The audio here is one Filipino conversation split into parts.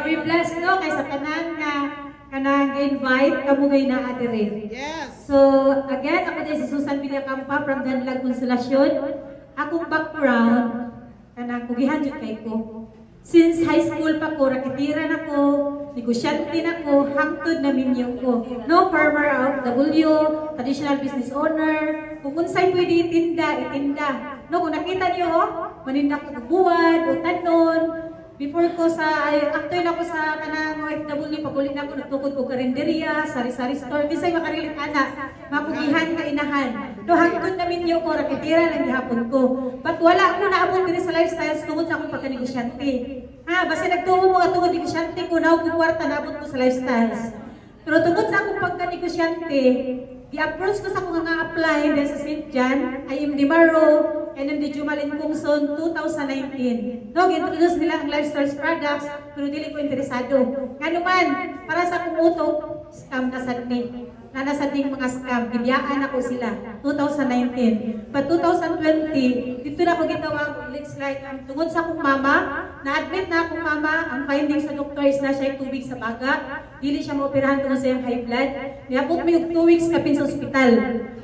we bless no kay sa tanan nga kanang invite kamugay na adire. Yes. So again, ako din si Susan Villacampa from Danlag Consolacion. Akong background kanang kugihan jud kay ko. Since high school pa ko, rakitiran ako, negosyante na ko, hangtod na minyo ko. No, farmer W, traditional business owner, kung unsay pwede itinda, itinda. No, kung nakita niyo, maninda ko buwan, o tanon. Before ko after na ko sa kanang OFW, pagulit na ko, nagtukod ko karinderya, sari-sari store, bisay makarilit anak, mapugihan ka inahan. No, hangtod na minyo ko, rakitira lang gihapon ko. But wala ko naabot din sa lifestyles tungod sa akong pagka-negosyante. Ha, basta nagtuo mga tungod negosyante ko, na ako kwarta naabot ko sa lifestyles. Pero tungod sa akong pagka-negosyante, i-approach ko sa akong nga apply dahil sa St. John, IMD Maro, NMD Jumalin Kungson 2019. No, gintroduce nila ang lifestyle products, pero dili ko interesado. Nga naman, para sa akong utok, scam na sadni. Nanasading mga scam, gibiyaan ako sila, 2019. But 2020, dito na ako gitawag, let's like, tungod sa akong mama, na-admit na akong mama, ang findings sa doktor is na siya 2 weeks sa baga, dili siya maoperahan tungod sa iyang high blood, niabot mo yung 2 weeks kapin sa ospital.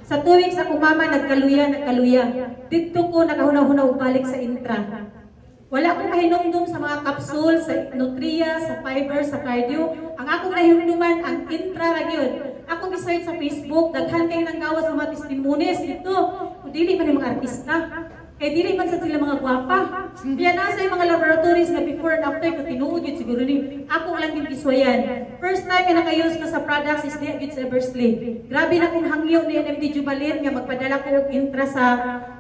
Sa 2 weeks akong mama, nagkaluya. Dito ko, nakahunaw-hunaw balik sa intra. Wala akong nahinumdum sa mga capsule, sa Nutria, sa fiber, sa cardio. Ang akong nahinumduman, ang intra ragyod. Akong isearch sa Facebook, daghan kayo nang gawas sa mga testimonies dito. Kung dili man yung mga artista, kaya dili man sa sila mga gwapa. Kaya nasa yung mga laboratories na before and after ko tinuod yun siguro ni ako lang yung kiswayan. First time na naka-use ko sa products is Diagit Eversley. Grabe na kong hangyo ni NMD Jubalin nga magpadala ko intra sa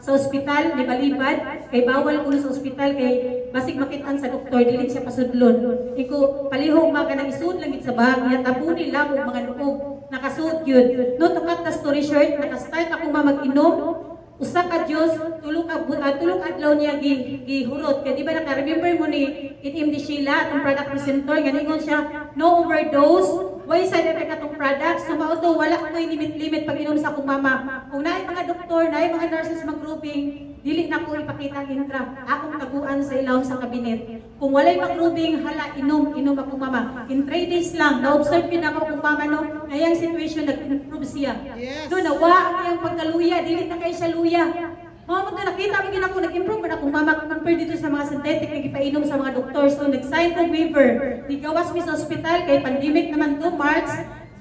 ospital ni Balibad. Kay bawal ko sa ospital kay basig makitaan sa doktor, dili siya pasudlon. Iko palihog mga kanang isud lang sa bag, tabunin lang og mga loob. Nakasuot yun. No, to cut the story short, nakastart ako mag-inom. Usa ka Diyos, tulong adlaw niya gihurot. Kaya di ba naka-remember mo ni NMD Sheila, itong product presenter, ganingon siya, no overdose, why side effect atong product? So mauto, wala ko yung limit pag inom sa akong mama. Kung naay mga doktor, naay mga nurses mag-grouping, dili na ko ipakita ang intra. Akong taguan sa ilaw sa kabinet. Kung walay mag-grouping, hala, inom akong mama. In 3 days lang, na-observe yun ako akong mama, no, na yung situation, nag-improve siya. Yes. No, nawa ang pagkaluya, dili na kayo siya luya. Mga mo nakita mo gina ko, nag-improve na akong mama compare dito sa mga synthetic na ipainom sa mga doktor. So, nag-sign ko waiver. Nigawas mi sa ospital, kay pandemic naman to, March.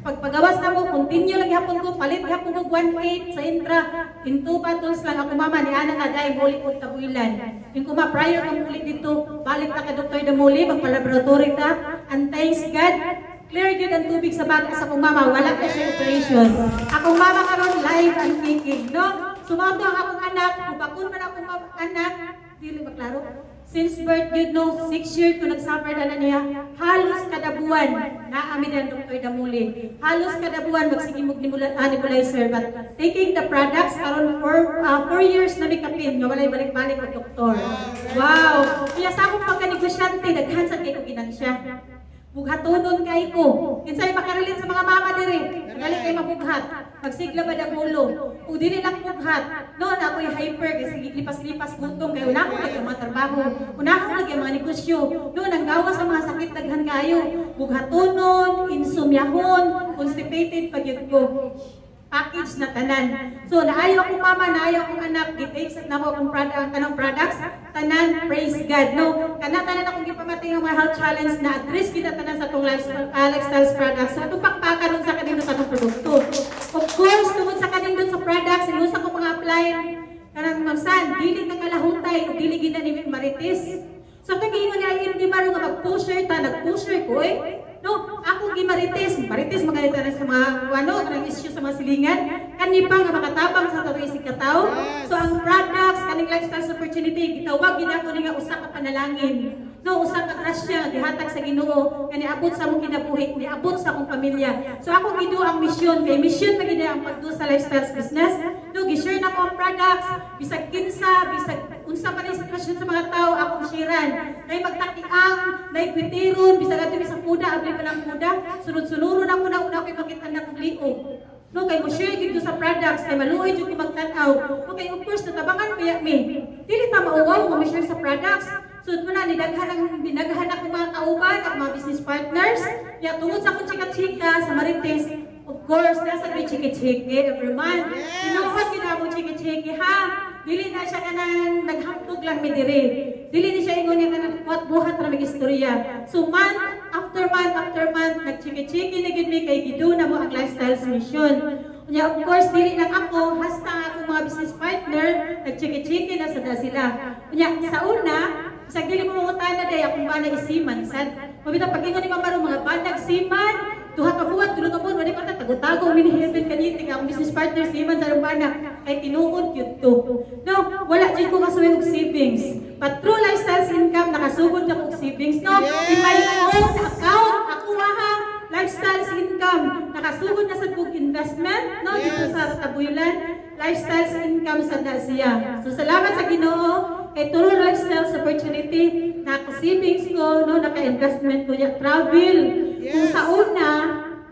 Pagpagawas na mo, continue lang hapon ko, palit hapon ko 1.8 sa intra. In 2 bottles lang ako mama, ni Ana na dahil muli ko tabuilan. Yung kuma prior ng muli dito, balik na ka Dr. Damuli, magpa-laboratory ka. And thanks God, clear yun ang tubig sa baga sa akong mama, wala ka siya operation. Akong mama karon live and kicking, no? Sumato ang akong anak, kung bakun man akong anak, dili maklaro. Since birth, you know, 6 years ko nagsuffer na niya, halos kada buwan, naamid ang Dr. Damuli. Halos kada buwan, magsigimog nebulizer. But taking the products, karon for 4 years na may kapin, nga walay balik-balik ang doktor. Wow! Kaya sa akong pagka-negosyante, naghansan kayo ginansya. Bughatonon kay ko. Kinsay makarelate sa mga mama diri. Dali kay mabughat. Pagsigla ba ang ulo. O dili lang bughat. No, na ako'y hyper kasi lipas-lipas gutom kay una ko lagi ang mga trabaho. Una ko lagi ang mga negosyo. No, nanggawas sa mga sakit daghan kayo. Bughatonon, insomyahon, constipated pagyud ko. Package na tanan. So naayo akong mama, naayo akong anak, gitake na mo akong kanang products, tanan, praise God. No, tanan akong gipamatay ang mga health challenge na address kita tanan sa tong lifestyle products. So itong pakpaka nun sa kanino sa itong produkto. Of course, tungod sa kanino sa products, inusa ko mga apply kanang mamsan, dili na kalahutay, dili ginanimit marites. So kung giingon niya, hindi maro nga mag-pusher ta, nag-pusher ko no, ako marites magalita na sa mga kanang issue sa mga silingan, kanipa nga makatabang sa tawag isig kataw. So ang products, kaning lifestyle opportunity, gitawag ginako ni nga usa ka panalangin. No, usa ka grasya gihatag sa Ginoo nga niabot sa among kinabuhi, niabot sa akong pamilya. So ako gidu ang mission, kay mission na gid ang pagdu sa lifestyle business. No, gi-share na ko ang products, bisag kinsa, bisag unsa pa ning sitwasyon sa mga tao akong shiran. Kay magtakiang, naigwitiron, bisag adto bisag kuda, abli pa lang kuda, sunod-sunuron ako na una kay makita na kong liog. No, kay mo share gid sa products, kay maluoy jud ko magtan-aw. No, kay of course natabangan kaya mi. Dili ta mauwaw mo share sa products. So muna ni dinaghan ako mga kauban at mga business partners. Ya tungod sa akong chika-chika sa Marites, of course, nasa may chiki-chiki every month. Tinuod kita mo chiki-chiki ha. Dili na siya kanang naghamtog lang mi diri. Dili ni siya ingon nga kanang buhat ra mig istorya. So month after month nagchiki-chiki na gid mi kay gidu na mo ang lifestyles mission. Unya of course dili lang ako hasta akong mga business partner nagchiki-chiki na sada sila. Unya sa una sa dili mo mangutana day akong bana isiman sad. Mabita pag-ingon ni Mama mga banag siman, duha ka buwan, tulo ka buwan, wala ka tago-tago, mini-heaven kaniti ka, ang business partner siman sa rumbana, ay tinuod yun to. No, wala dyan ko kasuhin og savings. But through lifestyles income, nakasugod na kong savings. No, in my own account, ako ha, lifestyles income, nakasugod na sa kong investment, no, dito sa Tabuilan, lifestyles income sa na siya. So salamat sa Ginoo. Kay Turo Lifestyles opportunity, naka-savings ko, no, naka-investment ko niya, travel. Kung sa una,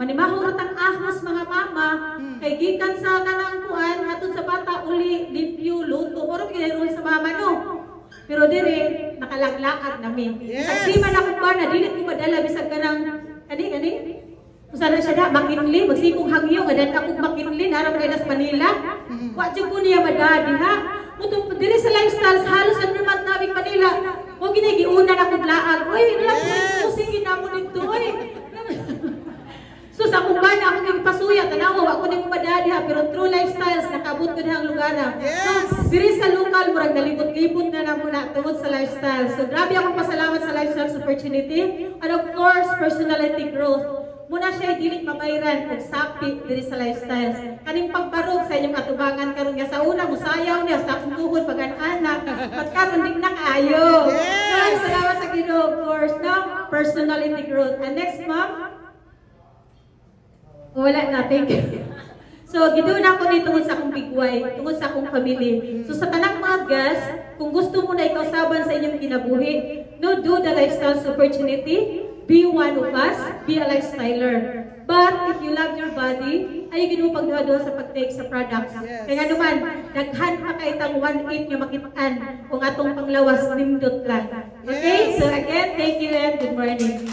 manimahurot ang ahos mga mama, kay gikan sa kanang kuan, hatod sa bata, uli, limpyo, luto, moro ginairoy sa mama, no? Pero dire, nakalaglaad namin. Saksiman ako ba na, dilit ko madala, bisag kanang, kani? Kung sana siya na, makinli, magsikong hangyo, gadan akong makinli, narap na sa Manila. Wadyo ko niya madadi, ha? Mutong diri sa lifestyles, halos ang naman namin Manila. Huwag ginagiunan akong laag. Uy, pusing ginamon nito, uy. So sa akong bana, ako nagpasuya, tanaw, ako nang madadi ha, pero true lifestyles, nakabot ko na ang lugar na. So, diri sa local, murag nalibot-libot na na muna tungod sa lifestyle. So, grabe akong pasalamat sa lifestyles opportunity. And of course, personality growth. Muna siya dili mabayran kung sapi diri sa lifestyles. Kaning pagbarog sa inyong atubangan karon nga sa una musayaw niya sa akong tuhod pag-anak. At karon di na kaayo. Yes. Salamat sa Ginoo, of course, no? Personality growth. And next, ma'am. Wala na, thank you. So, gidoon ako ni tungod sa akong bigway, tungod sa akong family. So, sa tanang mga guests, kung gusto mo na ikaw saban sa inyong kinabuhi, no, do the lifestyles opportunity. Be one of us, be a lifestyler. But if you love your body, ay gino pagduha-duha sa pag-take sa products. Kaya nga naman, daghan pa kay itang 1/8 nga makitaan kung atong panglawas nindot lang. Okay? So again, thank you and good morning.